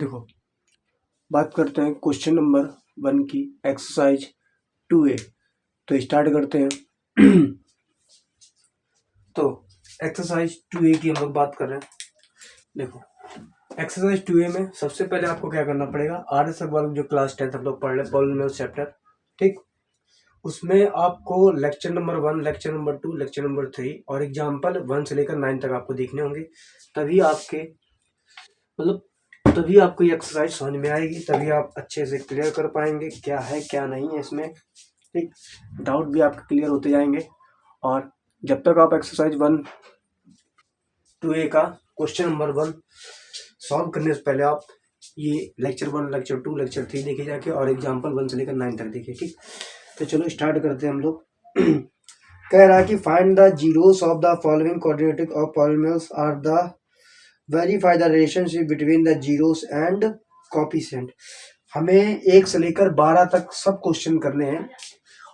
देखो, बात करते हैं क्वेश्चन नंबर 1 की, एक्सरसाइज 2A। तो स्टार्ट करते हैं। तो एक्सरसाइज 2A की हम लोग बात कर रहे हैं। देखो, एक्सरसाइज 2A में सबसे पहले आपको क्या करना पड़ेगा, आर्य वर्ग जो क्लास 10th हम लोग पढ़ रहे पॉलिनोमियल चैप्टर, ठीक, उसमें आपको lecture number 1, lecture number 2, lecture number 3 और एग्जाम्पल 1 से लेकर 9 तक आपको देखने होंगे। तभी आपके मतलब तभी आपको ये एक्सरसाइज समझ में आएगी, तभी आप अच्छे से क्लियर कर पाएंगे क्या है क्या नहीं है इसमें, ठीक। डाउट भी आपके क्लियर होते जाएंगे। और जब तक आप एक्सरसाइज 1 2A का क्वेश्चन नंबर 1 सॉल्व करने से पहले आप ये लेक्चर 1, लेक्चर 2, लेक्चर 3 देखे जाके और एग्जाम्पल 1 से लेकर 9 तक देखिए, ठीक। तो चलो स्टार्ट करते हैं हम लोग। कह रहा है कि find the zeros of the following coordinate of polynomials or the verify the relationship between the zeros and coefficient. हमें 1 से लेकर 12 तक सब क्वेश्चन करने हैं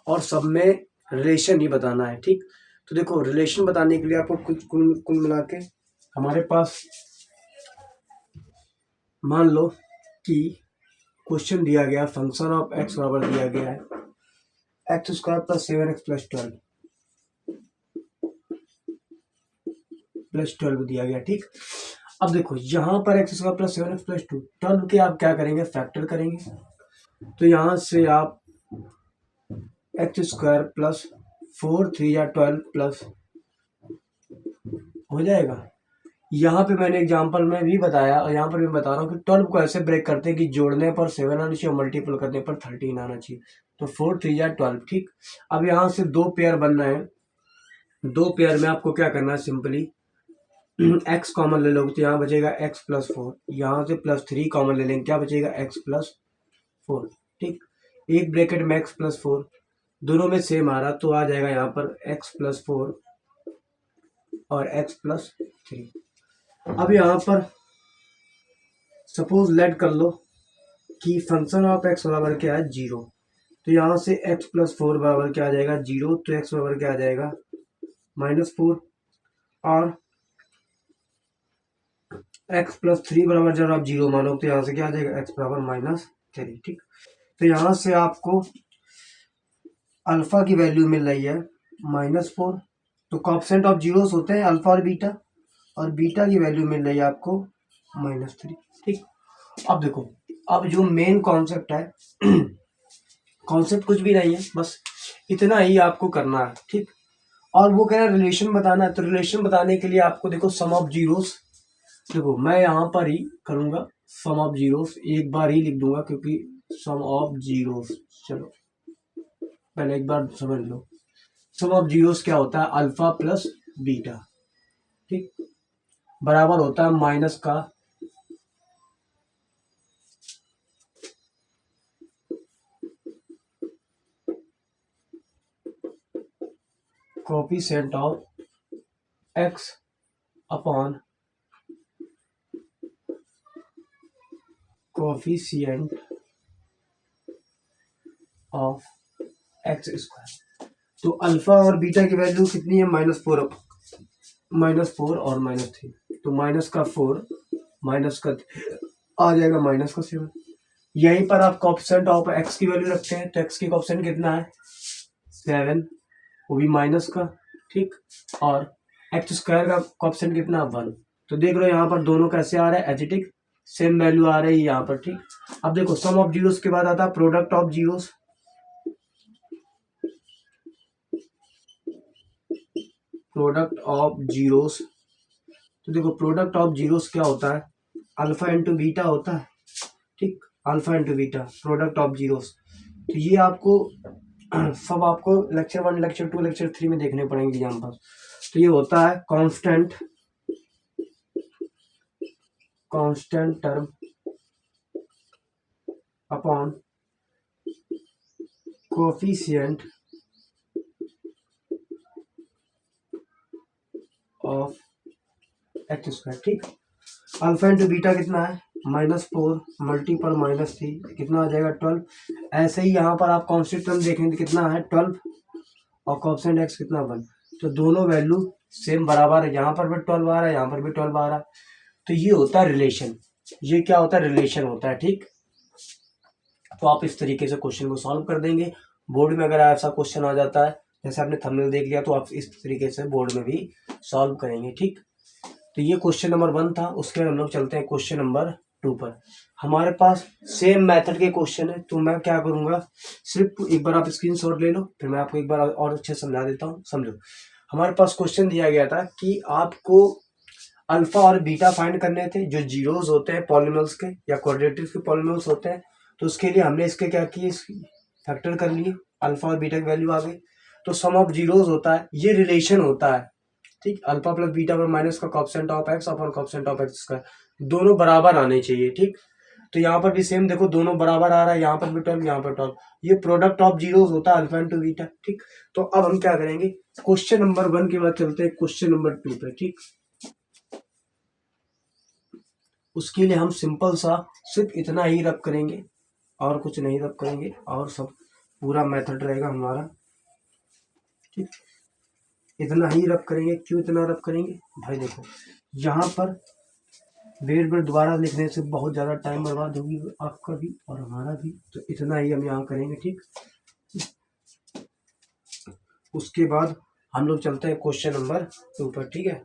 और सब में रिलेशन ही बताना है, ठीक। तो देखो, रिलेशन बताने के लिए आपको कुछ कुल मिला के हमारे पास मान लो कि क्वेश्चन दिया गया, फंक्शन ऑफ एक्स बराबर दिया गया है x square plus 7x plus 12 दिया गया, ठीक। अब देखो, यहाँ पर x square plus 7x plus 2 12 के आप क्या करेंगे, फैक्टर करेंगे। तो यहाँ से आप एक्स स्क्वायर प्लस 4 3 या 12 प्लस हो जाएगा। यहाँ पे मैंने एग्जांपल में भी बताया और यहाँ पर भी बता रहा हूँ कि 12 को ऐसे ब्रेक करते हैं कि जोड़ने पर 7 आना चाहिए और मल्टीपल करने पर 13 आना चाहिए। तो 4 3 या 12, ठीक। अब यहाँ से 2 पेयर बनना है। 2 पेयर में आपको क्या करना है, सिंपली x कॉमन ले लोगे तो यहाँ बचेगा x प्लस 4, यहाँ से प्लस 3 कॉमन ले लेंगे, क्या बचेगा x प्लस 4, ठीक। एक ब्रैकेट में x प्लस 4, दोनों में सेम आ रहा तो आ जाएगा यहाँ पर x प्लस 4 और x प्लस 3। अब यहाँ पर सपोज लेट कर लो कि फंक्शन ऑफ x बराबर क्या है, 0। तो यहाँ से x प्लस 4 बराबर क्या आ जाएगा, 0। तो x बराबर क्या आ जाएगा, -4। और x प्लस 3 बराबर जब आप 0 मानो तो यहाँ से क्या आ जाएगा, x बराबर -3, ठीक। तो यहाँ से आपको अल्फा की वैल्यू मिल रही है -4। तो कोएफिशिएंट ऑफ जीरोस होते हैं अल्फा और बीटा की वैल्यू मिल रही है आपको -3, ठीक। अब देखो, अब जो मेन कॉन्सेप्ट है, कॉन्सेप्ट कुछ भी नहीं है, बस इतना ही आपको करना है, ठीक। और वो कह रहा है रिलेशन बताना है। तो रिलेशन बताने के लिए आपको देखो, सम ऑफ जीरोस, देखो मैं यहाँ पर ही करूँगा सम ऑफ जीरोस, एक बार ही लिख दूंगा क्योंकि सम ऑफ जीरोस, चलो पहले एक बार समझ लो। सम ऑफ जीरोस क्या होता है, अल्फा प्लस बीटा, ठीक, बराबर होता है माइनस का coefficient of x upon coefficient of x square. तो अल्फा और बीटा की वैल्यू कितनी है, -4 और -3। तो माइनस का 4 माइनस का आ जाएगा -7। यहीं पर आप कोएफिशिएंट ऑफ एक्स की वैल्यू रखते हैं तो एक्स की कोएफिशिएंट कितना है, 7, वो भी माइनस का, ठीक। और एक्स स्क्वायर का कोएफिशिएंट कितना, 1। तो देख लो यहाँ पर दोनों कैसे आ रहा है, एजिटिक सेम वैल्यू आ रही है यहाँ पर, ठीक। अब देखो, सम ऑफ जीरोस के बाद आता है product of zeros. Product of zeros, तो देखो प्रोडक्ट ऑफ जीरोस क्या होता है, अल्फा इंटू बीटा होता है, ठीक। Alpha into beta product of zeros. तो ये आपको सब आपको लेक्चर 1, लेक्चर 2, लेक्चर 3 में देखने पड़ेंगे यहाँ पर। तो ये होता है constant term upon coefficient of x square, ठीक। अल्फा इंटू बीटा कितना है, -4 मल्टीपल -3 कितना आ जाएगा, 12। ऐसे ही यहाँ पर आप कांस्टेंट टर्म देखेंगे कितना है, 12 और कोएफिशिएंट एक्स कितना, 1। तो दोनों वैल्यू सेम बराबर है, यहाँ पर भी 12 आ रहा है, यहाँ पर भी 12 आ रहा है। तो ये होता है रिलेशन। ये क्या होता है, रिलेशन होता है। ठीक, तो आप इस तरीके से क्वेश्चन को सॉल्व कर देंगे। बोर्ड में अगर ऐसा क्वेश्चन आ जाता है, जैसे आपने थंबनेल देख लिया, तो आप इस तरीके से बोर्ड में भी सॉल्व करेंगे। ठीक, तो ये क्वेश्चन नंबर 1 था। उसके बाद हम लोग चलते हैं क्वेश्चन नंबर 2 पर। हमारे पास सेम मेथड के क्वेश्चन है, तो मैं क्या करूंगा, सिर्फ एक बार आप स्क्रीनशॉट ले लो, फिर मैं आपको एक बार और अच्छे से समझा देता हूँ। समझो, हमारे पास क्वेश्चन दिया गया था कि आपको अल्फा और बीटा फाइंड करने थे, जो जीरोस होते हैं पॉलिनोमियल्स के या क्वाड्रेटिक्स के पॉलिनोमियल्स होते हैं। तो उसके लिए हमने इसके क्या किए, फैक्टर कर लिए, अल्फा और बीटा की वैल्यू आ गई। तो सम ऑफ जीरोस होता है, ये रिलेशन होता है। ठीक, अल्फा प्लस बीटा पर माइनस का cosecant of x upon cosecant of x का, दोनों बराबर आने चाहिए। ठीक, तो यहाँ पर भी सेम देखो, दोनों बराबर आ रहा है, यहाँ पर भी 12, यहाँ पर 12, ये प्रोडक्ट ऑफ जीरोस होता है अल्फा इंटू बीटा। ठीक, तो अब हम क्या करेंगे, क्वेश्चन नंबर 1 के बाद चलते हैं क्वेश्चन नंबर 2 पे। ठीक, उसके लिए हम सिंपल सा सिर्फ इतना ही रब करेंगे और कुछ नहीं रब करेंगे, और सब पूरा मेथड रहेगा हमारा। ठीक, इतना ही रब करेंगे। क्यों इतना रब करेंगे भाई, देखो यहाँ पर वेट पर दोबारा लिखने से बहुत ज़्यादा टाइम बर्बाद होगी, आपका भी और हमारा भी, तो इतना ही हम यहाँ करेंगे। ठीक, उसके बाद हम लोग चलते हैं क्वेश्चन नंबर 2 पर। ठीक है,